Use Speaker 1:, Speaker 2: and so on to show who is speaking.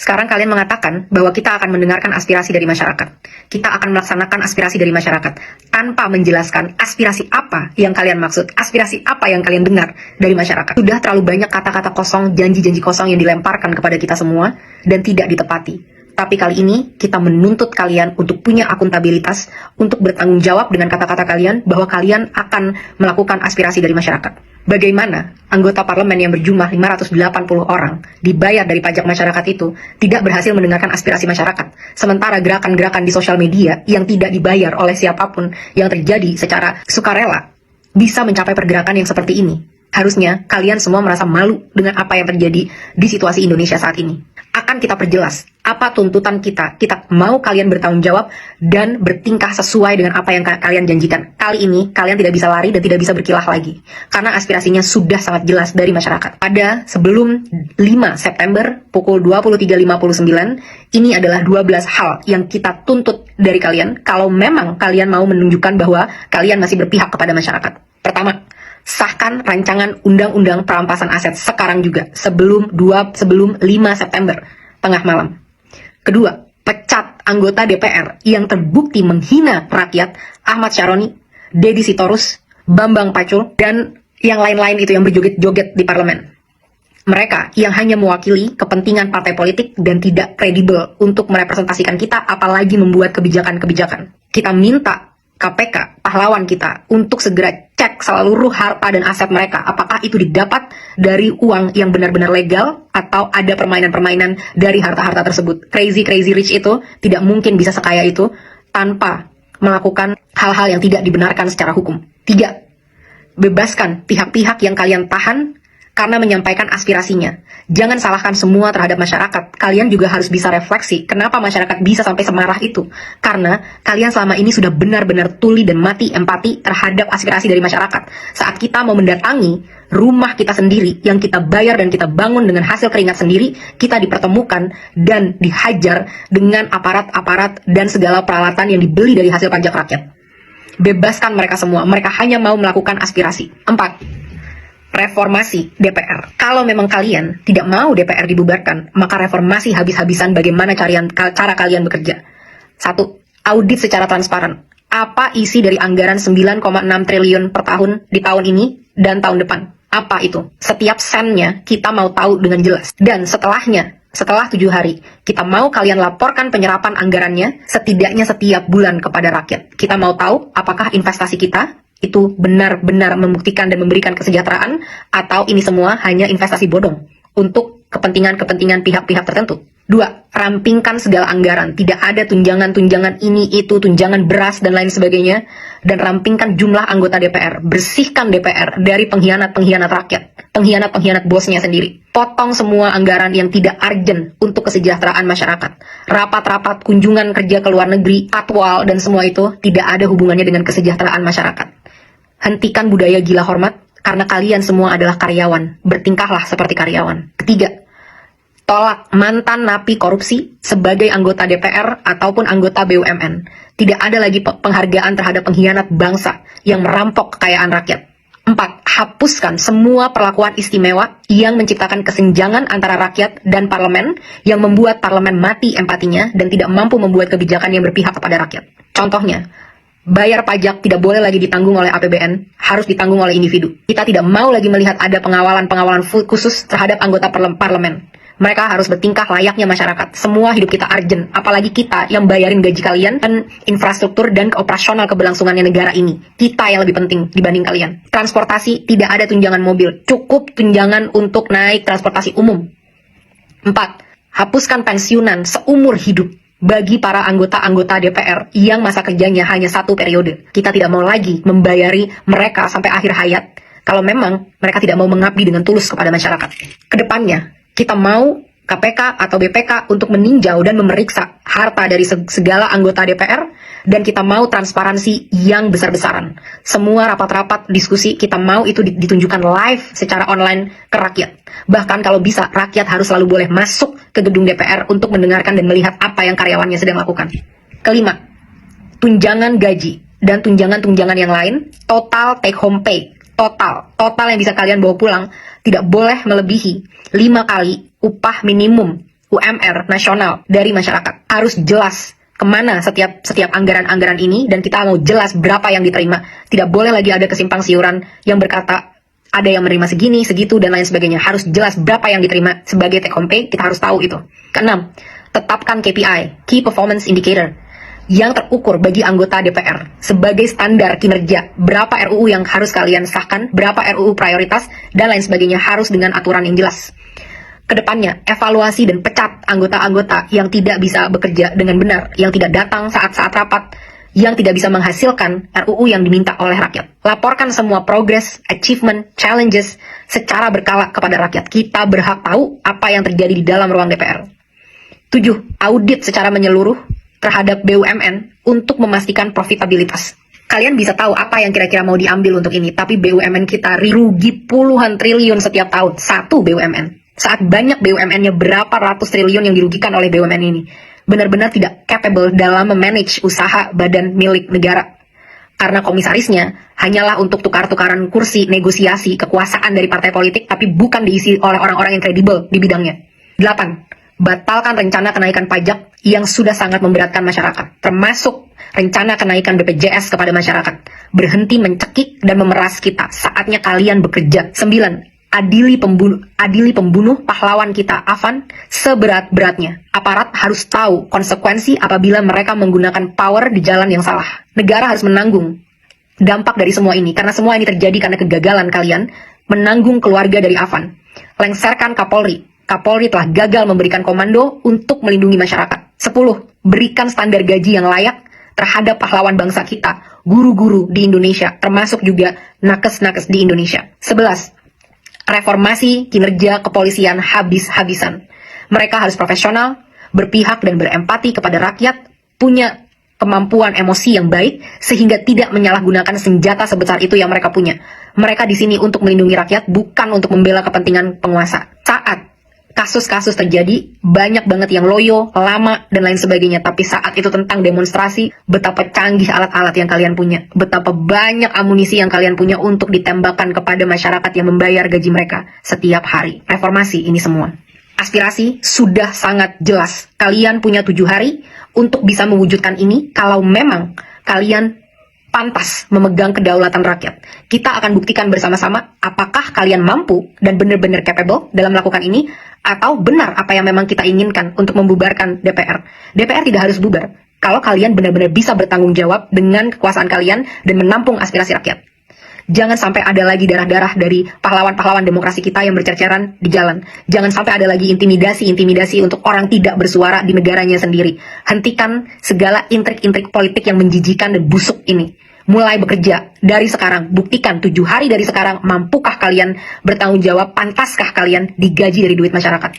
Speaker 1: Sekarang kalian mengatakan bahwa kita akan mendengarkan aspirasi dari masyarakat. Kita akan melaksanakan aspirasi dari masyarakat tanpa menjelaskan aspirasi apa yang kalian maksud, aspirasi apa yang kalian dengar dari masyarakat. Sudah terlalu banyak kata-kata kosong, janji-janji kosong yang dilemparkan kepada kita semua dan tidak ditepati. Tapi kali ini kita menuntut kalian untuk punya akuntabilitas, untuk bertanggung jawab dengan kata-kata kalian bahwa kalian akan melakukan aspirasi dari masyarakat. Bagaimana anggota parlemen yang berjumlah 580 orang dibayar dari pajak masyarakat itu tidak berhasil mendengarkan aspirasi masyarakat, sementara gerakan-gerakan di sosial media yang tidak dibayar oleh siapapun yang terjadi secara sukarela bisa mencapai pergerakan yang seperti ini. Harusnya kalian semua merasa malu dengan apa yang terjadi di situasi Indonesia saat ini. Akan kita perjelas apa tuntutan kita. Kita mau kalian bertanggung jawab dan bertingkah sesuai dengan apa yang kalian janjikan. Kali ini kalian tidak bisa lari dan tidak bisa berkilah lagi. Karena aspirasinya sudah sangat jelas dari masyarakat. Pada sebelum 5 September pukul 23.59, ini adalah 12 hal yang kita tuntut dari kalian kalau memang kalian mau menunjukkan bahwa kalian masih berpihak kepada masyarakat. Pertama, sahkan rancangan undang-undang perampasan aset sekarang juga sebelum 5 September tengah malam. Kedua, pecat anggota DPR yang terbukti menghina rakyat Ahmad Syaroni, Deddy Sitorus, Bambang Pacul, dan yang lain-lain itu yang berjoget-joget di parlemen. Mereka yang hanya mewakili kepentingan partai politik dan tidak kredibel untuk merepresentasikan kita, apalagi membuat kebijakan-kebijakan. Kita minta KPK, pahlawan kita, untuk segera cek seluruh harta dan aset mereka. Apakah itu didapat dari uang yang benar-benar legal atau ada permainan-permainan dari harta-harta tersebut. Crazy rich itu tidak mungkin bisa sekaya itu tanpa melakukan hal-hal yang tidak dibenarkan secara hukum. 3. Bebaskan pihak-pihak yang kalian tahan karena menyampaikan aspirasinya. Jangan salahkan semua terhadap masyarakat. Kalian juga harus bisa refleksi kenapa masyarakat bisa sampai semarah itu. Karena kalian selama ini sudah benar-benar tuli dan mati empati terhadap aspirasi dari masyarakat. Saat kita mau mendatangi rumah kita sendiri yang kita bayar dan kita bangun dengan hasil keringat sendiri, kita dipertemukan dan dihajar dengan aparat-aparat dan segala peralatan yang dibeli dari hasil pajak rakyat. Bebaskan mereka semua. Mereka hanya mau melakukan aspirasi. 4. Reformasi DPR. Kalau memang kalian tidak mau DPR dibubarkan, maka reformasi habis-habisan bagaimana cara kalian bekerja. 1. Audit secara transparan. Apa isi dari anggaran 9,6 triliun per tahun di tahun ini dan tahun depan? Apa itu? Setiap sennya kita mau tahu dengan jelas. Dan setelahnya, setelah 7 hari, kita mau kalian laporkan penyerapan anggarannya setidaknya setiap bulan kepada rakyat. Kita mau tahu apakah investasi kita itu benar-benar membuktikan dan memberikan kesejahteraan, atau ini semua hanya investasi bodong untuk kepentingan-kepentingan pihak-pihak tertentu. 2. Rampingkan segala anggaran. Tidak ada tunjangan-tunjangan ini, itu, tunjangan beras, dan lain sebagainya. Dan rampingkan jumlah anggota DPR. Bersihkan DPR dari pengkhianat-pengkhianat rakyat. Pengkhianat-pengkhianat bosnya sendiri. Potong semua anggaran yang tidak urgent untuk kesejahteraan masyarakat. Rapat-rapat, kunjungan kerja ke luar negeri, patwal, dan semua itu tidak ada hubungannya dengan kesejahteraan masyarakat. Hentikan budaya gila hormat, karena kalian semua adalah karyawan. Bertingkahlah seperti karyawan. Ketiga, tolak mantan napi korupsi sebagai anggota DPR ataupun anggota BUMN. Tidak ada lagi penghargaan terhadap pengkhianat bangsa yang merampok kekayaan rakyat. 4. Hapuskan semua perlakuan istimewa yang menciptakan kesenjangan antara rakyat dan parlemen, yang membuat parlemen mati empatinya dan tidak mampu membuat kebijakan yang berpihak kepada rakyat. Contohnya, bayar pajak tidak boleh lagi ditanggung oleh APBN, harus ditanggung oleh individu. Kita tidak mau lagi melihat ada pengawalan khusus terhadap anggota parlemen. Mereka harus bertingkah layaknya masyarakat. Semua hidup kita urgent, apalagi kita yang bayarin gaji kalian dan infrastruktur dan operasional keberlangsungannya negara ini. Kita yang lebih penting dibanding kalian. Transportasi, tidak ada tunjangan mobil, cukup tunjangan untuk naik transportasi umum. 4. Hapuskan pensiunan seumur hidup bagi para anggota-anggota DPR yang masa kerjanya hanya 1 periode. Kita tidak mau lagi membayari mereka sampai akhir hayat kalau memang mereka tidak mau mengabdi dengan tulus kepada masyarakat. Kedepannya, kita mau KPK atau BPK untuk meninjau dan memeriksa harta dari segala anggota DPR, dan kita mau transparansi yang besar-besaran. Semua rapat-rapat diskusi kita mau itu ditunjukkan live secara online ke rakyat. Bahkan kalau bisa, rakyat harus selalu boleh masuk ke gedung DPR untuk mendengarkan dan melihat apa yang karyawannya sedang lakukan. Kelima, tunjangan gaji dan tunjangan-tunjangan yang lain, total take home pay. Total yang bisa kalian bawa pulang tidak boleh melebihi 5 kali upah minimum UMR nasional dari masyarakat. Harus jelas kemana setiap anggaran-anggaran ini, dan kita mau jelas berapa yang diterima. Tidak boleh lagi ada kesimpang siuran yang berkata ada yang menerima segini, segitu, dan lain sebagainya. Harus jelas berapa yang diterima sebagai take home pay, kita harus tahu itu. Keenam, tetapkan KPI, Key Performance Indicator, yang terukur bagi anggota DPR sebagai standar kinerja. Berapa RUU yang harus kalian sahkan, berapa RUU prioritas, dan lain sebagainya, harus dengan aturan yang jelas. Kedepannya, evaluasi dan pecat anggota-anggota yang tidak bisa bekerja dengan benar, yang tidak datang saat-saat rapat, yang tidak bisa menghasilkan RUU yang diminta oleh rakyat. Laporkan semua progress, achievement, challenges secara berkala kepada rakyat. Kita berhak tahu apa yang terjadi di dalam ruang DPR. 7. Audit secara menyeluruh terhadap BUMN untuk memastikan profitabilitas. Kalian bisa tahu apa yang kira-kira mau diambil untuk ini, tapi BUMN kita rugi puluhan triliun setiap tahun. Satu BUMN. Saat banyak BUMN-nya berapa ratus triliun yang dirugikan oleh BUMN ini. Benar-benar tidak capable dalam memanage usaha badan milik negara. Karena komisarisnya hanyalah untuk tukar-tukaran kursi, negosiasi, kekuasaan dari partai politik, tapi bukan diisi oleh orang-orang yang kredibel di bidangnya. 8. Batalkan rencana kenaikan pajak yang sudah sangat memberatkan masyarakat, termasuk rencana kenaikan BPJS kepada masyarakat. Berhenti mencekik dan memeras kita, saatnya kalian bekerja. 9. Adili pembunuh pahlawan kita, Afan, seberat-beratnya. Aparat harus tahu konsekuensi apabila mereka menggunakan power di jalan yang salah. Negara harus menanggung dampak dari semua ini, karena semua ini terjadi karena kegagalan kalian menanggung keluarga dari Afan. Lengserkan Kapolri. Kapolri telah gagal memberikan komando untuk melindungi masyarakat. 10. Berikan standar gaji yang layak terhadap pahlawan bangsa kita, guru-guru di Indonesia, termasuk juga nakes-nakes di Indonesia. 11. Reformasi kinerja kepolisian habis-habisan. Mereka harus profesional, berpihak dan berempati kepada rakyat, punya kemampuan emosi yang baik, sehingga tidak menyalahgunakan senjata sebesar itu yang mereka punya. Mereka di sini untuk melindungi rakyat, bukan untuk membela kepentingan penguasa. Saat kasus-kasus terjadi, banyak banget yang loyo, lama, dan lain sebagainya. Tapi saat itu tentang demonstrasi, betapa canggih alat-alat yang kalian punya. Betapa banyak amunisi yang kalian punya untuk ditembakkan kepada masyarakat yang membayar gaji mereka setiap hari. Reformasi ini semua. Aspirasi sudah sangat jelas. Kalian punya 7 hari untuk bisa mewujudkan ini kalau memang kalian pantas memegang kedaulatan rakyat. Kita akan buktikan bersama-sama apakah kalian mampu dan benar-benar capable dalam melakukan ini, atau benar apa yang memang kita inginkan untuk membubarkan DPR. DPR tidak harus bubar kalau kalian benar-benar bisa bertanggung jawab dengan kekuasaan kalian dan menampung aspirasi rakyat. Jangan sampai ada lagi darah-darah dari pahlawan-pahlawan demokrasi kita yang bercerceran di jalan. Jangan sampai ada lagi intimidasi-intimidasi untuk orang tidak bersuara di negaranya sendiri. Hentikan segala intrik-intrik politik yang menjijikan dan busuk ini. Mulai bekerja dari sekarang. Buktikan 7 hari dari sekarang, mampukah kalian bertanggung jawab, pantaskah kalian digaji dari duit masyarakat.